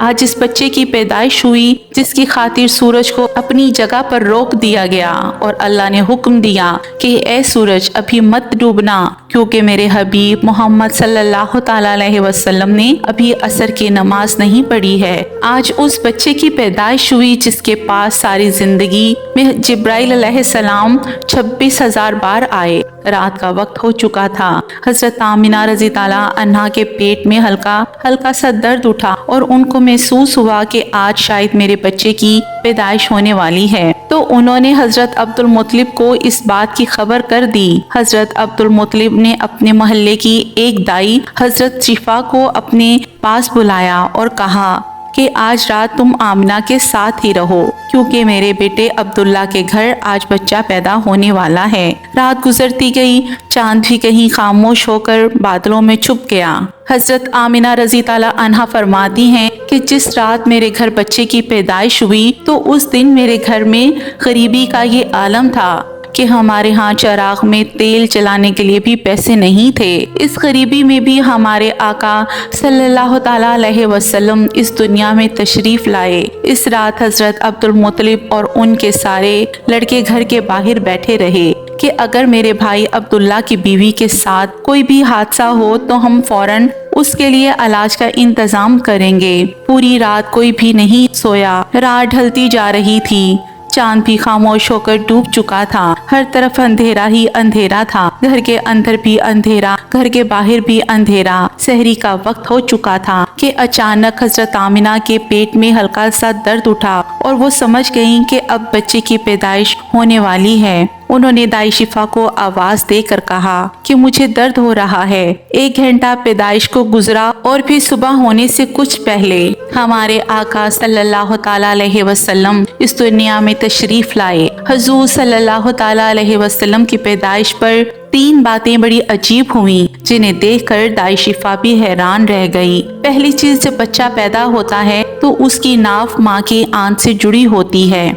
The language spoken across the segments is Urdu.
آج اس بچے کی پیدائش ہوئی جس کی خاطر سورج کو اپنی جگہ پر روک دیا گیا اور اللہ نے حکم دیا کہ اے سورج ابھی مت ڈوبنا، کیونکہ میرے حبیب محمد صلی اللہ تعالی علیہ وسلم نے ابھی عصر کی نماز نہیں پڑھی ہے۔ آج اس بچے کی پیدائش ہوئی جس کے پاس ساری زندگی میں جبرائیل علیہ السلام 26,000 بار آئے۔ رات کا وقت ہو چکا تھا۔ حضرت آمنہ رضی اللہ عنہا کے پیٹ میں ہلکا سا درد اٹھا اور ان کو محسوس ہوا کہ آج شاید میرے بچے کی پیدائش ہونے والی ہے، تو انہوں نے حضرت عبد المطلب کو اس بات کی خبر کر دی۔ حضرت عبد المطلب نے اپنے محلے کی ایک دائی حضرت شفا کو اپنے پاس بلایا اور کہا کہ آج رات تم آمنہ کے ساتھ ہی رہو، کیونکہ میرے بیٹے عبداللہ کے گھر آج بچہ پیدا ہونے والا ہے۔ رات گزرتی گئی، چاند بھی کہیں خاموش ہو کر بادلوں میں چھپ گیا۔ حضرت آمنہ رضی اللہ عنہا فرماتی ہیں کہ جس رات میرے گھر بچے کی پیدائش ہوئی تو اس دن میرے گھر میں غریبی کا یہ عالم تھا کہ ہمارے ہاں چراغ میں تیل چلانے کے لیے بھی پیسے نہیں تھے۔ اس غریبی میں بھی ہمارے آقا صلی اللہ تعالیٰ علیہ وسلم اس دنیا میں تشریف لائے۔ اس رات حضرت عبد المطلب اور ان کے سارے لڑکے گھر کے باہر بیٹھے رہے کہ اگر میرے بھائی عبداللہ کی بیوی کے ساتھ کوئی بھی حادثہ ہو تو ہم فوراً اس کے لیے علاج کا انتظام کریں گے۔ پوری رات کوئی بھی نہیں سویا۔ رات ڈھلتی جا رہی تھی، چاند بھی خاموش ہو کر ڈوب چکا تھا، ہر طرف اندھیرا ہی اندھیرا تھا، گھر کے اندر بھی اندھیرا، گھر کے باہر بھی اندھیرا۔ سحری کا وقت ہو چکا تھا کہ اچانک حضرت آمنہ کے پیٹ میں ہلکا سا درد اٹھا اور وہ سمجھ گئیں کہ اب بچے کی پیدائش ہونے والی ہے۔ انہوں نے دائی شفا کو آواز دے کر کہا کہ مجھے درد ہو رہا ہے۔ 1 گھنٹہ پیدائش کو گزرا اور پھر صبح ہونے سے کچھ پہلے ہمارے آقا صلی اللہ تعالیٰ علیہ وسلم اس دنیا میں تشریف لائے۔ حضور صلی اللہ تعالیٰ علیہ وسلم کی پیدائش پر 3 باتیں بڑی عجیب ہوئیں جنہیں دیکھ کر دائی شفا بھی حیران رہ گئی۔ پہلی چیز، جب بچہ پیدا ہوتا ہے تو اس کی ناف ماں کی آنت سے جڑی ہوتی ہے،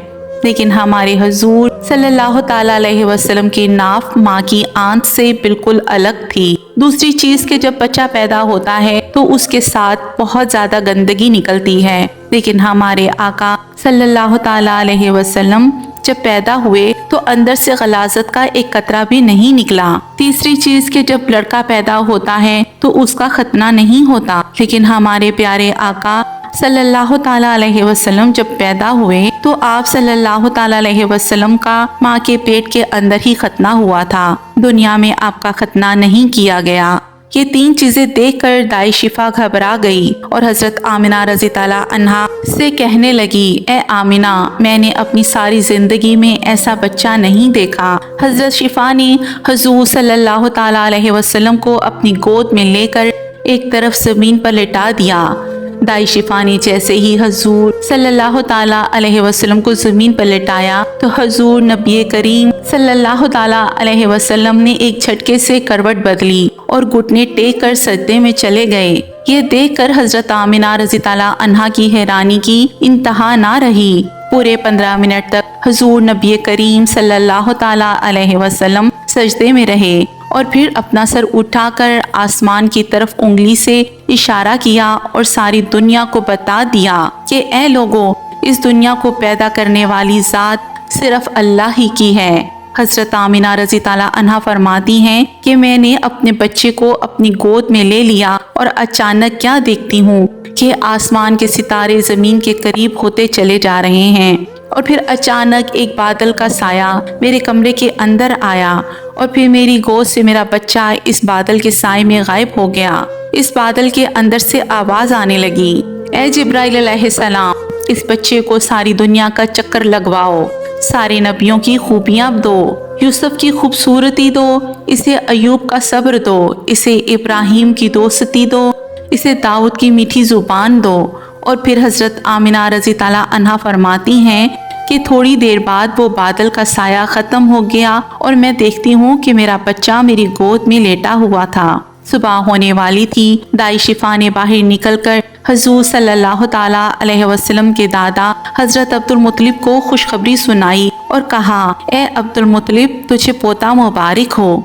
لیکن ہمارے حضور صلی اللہ تعالیٰ علیہ وسلم کی ناف ماں کی آنت سے بالکل الگ تھی۔ دوسری چیز کہ جب بچہ پیدا ہوتا ہے تو اس کے ساتھ بہت زیادہ گندگی نکلتی ہے، لیکن ہمارے آقا صلی اللہ تعالیٰ علیہ وسلم جب پیدا ہوئے تو اندر سے غلاظت کا ایک قطرہ بھی نہیں نکلا۔ تیسری چیز کہ جب لڑکا پیدا ہوتا ہے تو اس کا ختنہ نہیں ہوتا، لیکن ہمارے پیارے آقا صلی اللہ تعالیٰ علیہ وسلم جب پیدا ہوئے تو آپ صلی اللہ تعالیٰ علیہ وسلم کا ماں کے پیٹ کے اندر ہی ختنہ ہوا تھا، دنیا میں آپ کا ختنہ نہیں کیا گیا۔ یہ 3 چیزیں دیکھ کر دائی شفا گھبرا گئی اور حضرت آمنہ رضی اللہ عنہا سے کہنے لگی، اے آمنہ، میں نے اپنی ساری زندگی میں ایسا بچہ نہیں دیکھا۔ حضرت شفا نے حضور صلی اللہ تعالیٰ علیہ وسلم کو اپنی گود میں لے کر ایک طرف زمین پر لٹا دیا۔ دائی شفا نے جیسے ہی حضور صلی اللہ تعالیٰ علیہ وسلم کو زمین پر لٹایا تو حضور نبی کریم صلی اللہ تعالیٰ علیہ وسلم نے ایک جھٹکے سے کروٹ بدلی اور گھٹنے ٹیک کر سجدے میں چلے گئے۔ یہ دیکھ کر حضرت آمنہ رضی اللہ عنہا کی حیرانی کی انتہا نہ رہی۔ پورے 15 منٹ تک حضور نبی کریم صلی اللہ تعالیٰ علیہ وسلم سجدے میں رہے اور پھر اپنا سر اٹھا کر آسمان کی طرف انگلی سے اشارہ کیا اور ساری دنیا کو بتا دیا کہ اے لوگوں، اس دنیا کو پیدا کرنے والی ذات صرف اللہ ہی کی ہے۔ حضرت آمنہ رضی اللہ عنہا فرماتی ہیں کہ میں نے اپنے بچے کو اپنی گود میں لے لیا اور اچانک کیا دیکھتی ہوں کہ آسمان کے ستارے زمین کے قریب ہوتے چلے جا رہے ہیں، اور پھر اچانک ایک بادل کا سایہ میرے کمرے کے اندر آیا اور پھر میری گود سے میرا بچہ اس بادل کے سائے میں غائب ہو گیا۔ اس بادل کے اندر سے آواز آنے لگی، اے جبرائیل علیہ السلام، اس بچے کو ساری دنیا کا چکر لگواؤ، سارے نبیوں کی خوبیاں دو، یوسف کی خوبصورتی دو، اسے ایوب کا صبر دو، اسے ابراہیم کی دوستی دو، اسے داؤد کی میٹھی زبان دو۔ اور پھر حضرت آمنہ رضی اللہ عنہا فرماتی ہیں کہ تھوڑی دیر بعد وہ بادل کا سایہ ختم ہو گیا اور میں دیکھتی ہوں کہ میرا بچہ میری گود میں لیٹا ہوا تھا۔ صبح ہونے والی تھی۔ دائی شفا نے باہر نکل کر حضور صلی اللہ تعالیٰ علیہ وسلم کے دادا حضرت عبد المطلب کو خوشخبری سنائی اور کہا، اے عبد المطلب، تجھے پوتا مبارک ہو۔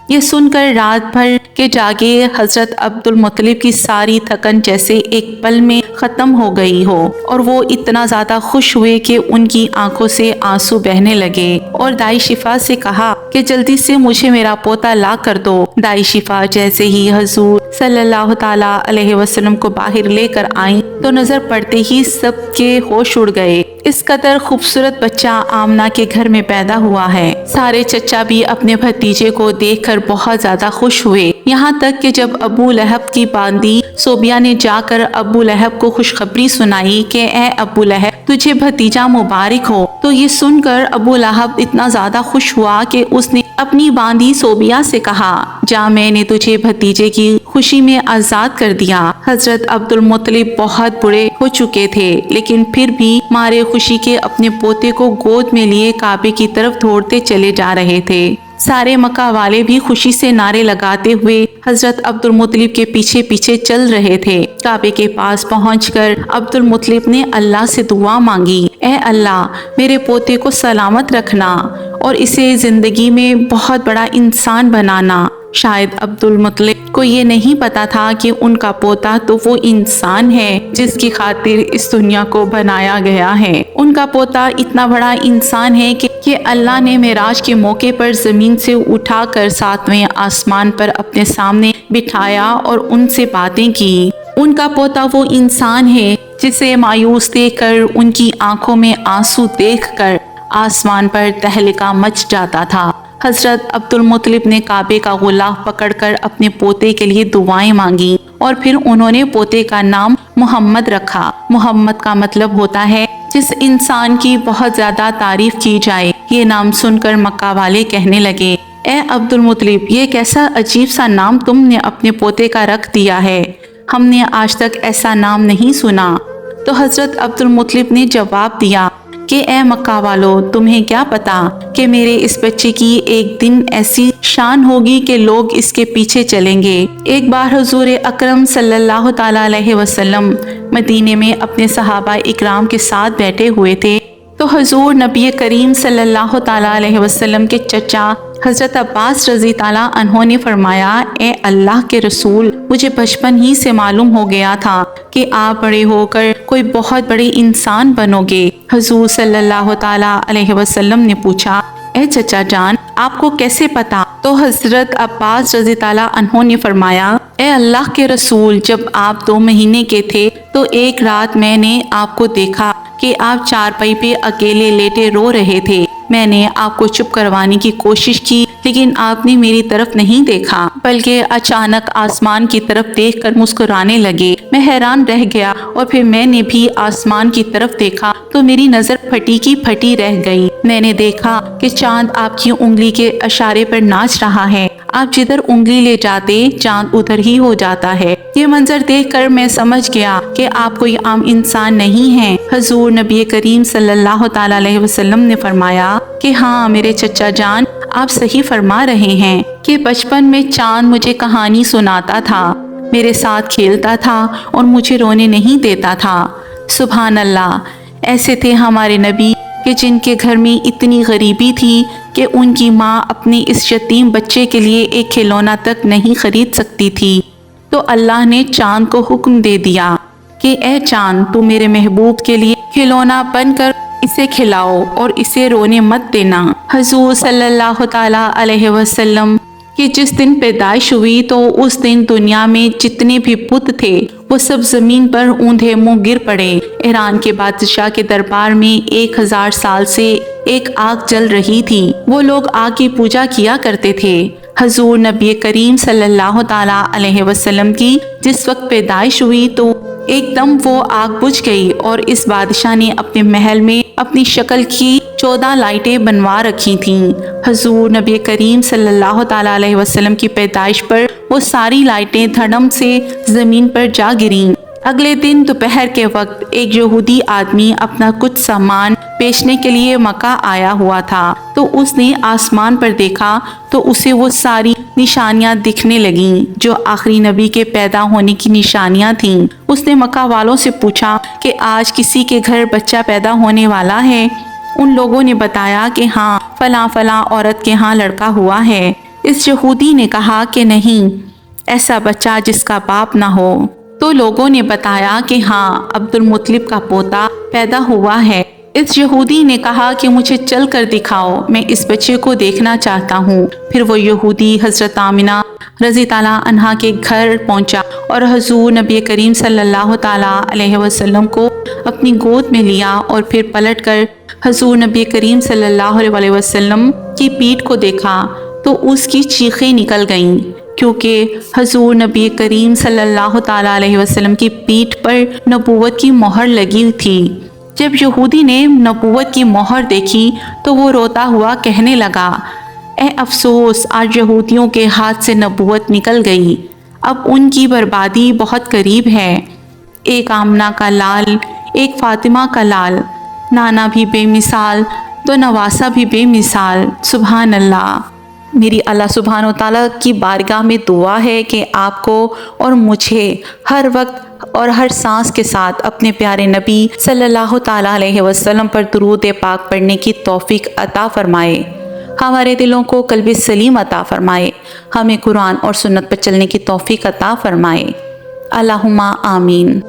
یہ سن کر رات بھر کے جاگے حضرت عبد المطلب کی ساری تھکن جیسے ایک پل میں ختم ہو گئی ہو، اور وہ اتنا زیادہ خوش ہوئے کہ ان کی آنکھوں سے آنسو بہنے لگے، اور دائی شفا سے کہا کہ جلدی سے مجھے میرا پوتا لا کر دو۔ دائی شفا جیسے ہی حضور صلی اللہ تعالی علیہ وسلم کو باہر لے کر آئیں تو نظر پڑتے ہی سب کے ہوش اڑ گئے۔ اس قدر خوبصورت بچہ آمنہ کے گھر میں پیدا ہوا ہے۔ سارے چچا بھی اپنے بھتیجے کو دیکھ کر بہت زیادہ خوش ہوئے، یہاں تک کہ جب ابو لہب کی باندی صوبیہ نے جا کر ابو لہب کو خوشخبری سنائی کہ اے ابو لہب تجھے بھتیجا مبارک ہو، تو یہ سن کر ابو لہب اتنا زیادہ خوش ہوا کہ اس نے اپنی باندی صوبیہ سے کہا جا میں نے تجھے بھتیجے کی خوشی میں آزاد کر دیا۔ حضرت عبد المطلب بہت بڑے ہو چکے تھے، لیکن پھر بھی مارے خوشی کے اپنے پوتے کو گود میں لیے کعبے کی طرف دوڑتے چلے جا رہے تھے۔ سارے مکہ والے بھی خوشی سے نعرے لگاتے ہوئے حضرت عبد المطلب کے پیچھے پیچھے چل رہے تھے۔ کعبے کے پاس پہنچ کر عبد المطلب نے اللہ سے دعا مانگی، اے اللہ میرے پوتے کو سلامت رکھنا اور اسے زندگی میں بہت بڑا انسان بنانا۔ شاید عبد المطلب کو یہ نہیں پتا تھا کہ ان کا پوتا تو وہ انسان ہے جس کی خاطر اس دنیا کو بنایا گیا ہے۔ ان کا پوتا اتنا بڑا انسان ہے کہ اللہ نے معراج کے موقع پر زمین سے اٹھا کر 7ویں آسمان پر اپنے سامنے بٹھایا اور ان سے باتیں کی۔ ان کا پوتا وہ انسان ہے جسے مایوس دیکھ کر، ان کی آنکھوں میں آنسو دیکھ کر آسمان پر تہلکہ مچ جاتا تھا۔ حضرت عبد المطلب نے کعبے کا غلاف پکڑ کر اپنے پوتے کے لیے دعائیں مانگی، اور پھر انہوں نے پوتے کا نام محمد رکھا۔ محمد کا مطلب ہوتا ہے جس انسان کی بہت زیادہ تعریف کی جائے۔ یہ نام سن کر مکہ والے کہنے لگے، اے عبد المطلب یہ کیسا عجیب سا نام تم نے اپنے پوتے کا رکھ دیا ہے، ہم نے آج تک ایسا نام نہیں سنا۔ تو حضرت عبد المطلب نے جواب دیا کہ اے مکہ والو تمہیں کیا پتا کہ میرے اس بچے کی ایک دن ایسی شان ہوگی کہ لوگ اس کے پیچھے چلیں گے۔ ایک بار حضور اکرم صلی اللہ تعالی علیہ وسلم مدینے میں اپنے صحابہ اکرام کے ساتھ بیٹھے ہوئے تھے، تو حضور نبی کریم صلی اللہ تعالی علیہ وسلم کے چچا حضرت عباس رضی تعالیٰ عنہ نے فرمایا، اے اللہ کے رسول مجھے بچپن ہی سے معلوم ہو گیا تھا کہ آپ بڑے ہو کر کوئی بہت بڑے انسان بنو گے۔ حضور صلی اللہ تعالیٰ علیہ وسلم نے پوچھا، اے چچا جان آپ کو کیسے پتا؟ تو حضرت عباس رضی تعالیٰ عنہ نے فرمایا، اے اللہ کے رسول جب آپ 2 مہینے کے تھے تو ایک رات میں نے آپ کو دیکھا کہ آپ چارپائی پہ اکیلے لیٹے رو رہے تھے۔ میں نے آپ کو چپ کروانے کی کوشش کی، لیکن آپ نے میری طرف نہیں دیکھا بلکہ اچانک آسمان کی طرف دیکھ کر مسکرانے لگے۔ میں حیران رہ گیا اور پھر میں نے بھی آسمان کی طرف دیکھا تو میری نظر پھٹی کی پھٹی رہ گئی۔ میں نے دیکھا کہ چاند آپ کی انگلی کے اشارے پر ناچ رہا ہے، آپ جدھر انگلی لے جاتے چاند ادھر ہی ہو جاتا ہے۔ یہ منظر دیکھ کر میں سمجھ گیا کہ آپ کوئی عام انسان نہیں ہیں۔ حضور نبی کریم صلی اللہ تعالی علیہ وسلم نے فرمایا کہ ہاں میرے چچا جان آپ صحیح فرما رہے ہیں کہ بچپن میں چاند مجھے کہانی سناتا تھا، میرے ساتھ کھیلتا تھا اور مجھے رونے نہیں دیتا تھا۔ سبحان اللہ، ایسے تھے ہمارے نبی کہ جن کے گھر میں اتنی غریبی تھی کہ ان کی ماں اپنے اس یتیم بچے کے لیے ایک کھلونا تک نہیں خرید سکتی تھی، تو اللہ نے چاند کو حکم دے دیا کہ اے چاند تو میرے محبوب کے لیے کھلونا بن کر اسے کھلاؤ اور اسے رونے مت دینا۔ حضور صلی اللہ تعالی علیہ وسلم کہ جس دن پیدائش ہوئی تو اس دن دنیا میں جتنے بھی بت تھے وہ سب زمین پر اوندھے منہ گر پڑے۔ ایران کے بادشاہ کے دربار میں 1000 سال سے ایک آگ جل رہی تھی، وہ لوگ آگ کی پوجا کیا کرتے تھے۔ حضور نبی کریم صلی اللہ تعالی علیہ وسلم کی جس وقت پیدائش ہوئی تو ایک دم وہ آگ بجھ گئی اور اس بادشاہ نے اپنے محل میں اپنی شکل کی 14 لائٹیں بنوا رکھی تھیں۔ حضور نبی کریم صلی اللہ تعالی علیہ وسلم کی پیدائش پر وہ ساری لائٹیں دھڑم سے زمین پر جا گریں۔ اگلے دن دوپہر کے وقت ایک یہودی آدمی اپنا کچھ سامان بیچنے کے لیے مکہ آیا ہوا تھا، تو اس نے آسمان پر دیکھا تو اسے وہ ساری نشانیاں دکھنے لگیں جو آخری نبی کے پیدا ہونے کی نشانیاں تھیں۔ اس نے مکہ والوں سے پوچھا کہ آج کسی کے گھر بچہ پیدا ہونے والا ہے؟ ان لوگوں نے بتایا کہ ہاں فلاں فلاں عورت کے ہاں لڑکا ہوا ہے۔ اس یہودی نے کہا کہ نہیں، ایسا بچہ جس کا باپ نہ ہو۔ تو لوگوں نے بتایا کہ ہاں، عبد المطلب کا پوتا پیدا ہوا ہے۔ اس یہودی نے کہا کہ مجھے چل کر دکھاؤ، میں اس بچے کو دیکھنا چاہتا ہوں۔ پھر وہ یہودی حضرت آمنہ رضی تعالیٰ عنہا کے گھر پہنچا اور حضور نبی کریم صلی اللہ تعالیٰ علیہ وسلم کو اپنی گود میں لیا، اور پھر پلٹ کر حضور نبی کریم صلی اللہ علیہ وسلم کی پیٹھ کو دیکھا تو اس کی چیخیں نکل گئیں، کیونکہ حضور نبی کریم صلی اللہ تعالیٰ علیہ وسلم کی پیٹھ پر نبوت کی مہر لگی تھی۔ جب یہودی نے نبوت کی مہر دیکھی تو وہ روتا ہوا کہنے لگا، اے افسوس، آج یہودیوں کے ہاتھ سے نبوت نکل گئی، اب ان کی بربادی بہت قریب ہے۔ ایک آمنہ کا لال، ایک فاطمہ کا لال، نانا بھی بے مثال تو نواسہ بھی بے مثال۔ سبحان اللہ۔ میری اللہ سبحانہ و تعالیٰ کی بارگاہ میں دعا ہے کہ آپ کو اور مجھے ہر وقت اور ہر سانس کے ساتھ اپنے پیارے نبی صلی اللہ تعالیٰ علیہ وسلم پر درود پاک پڑھنے کی توفیق عطا فرمائے، ہمارے دلوں کو قلب سلیم عطا فرمائے، ہمیں قرآن اور سنت پر چلنے کی توفیق عطا فرمائے۔ اللہم آمین۔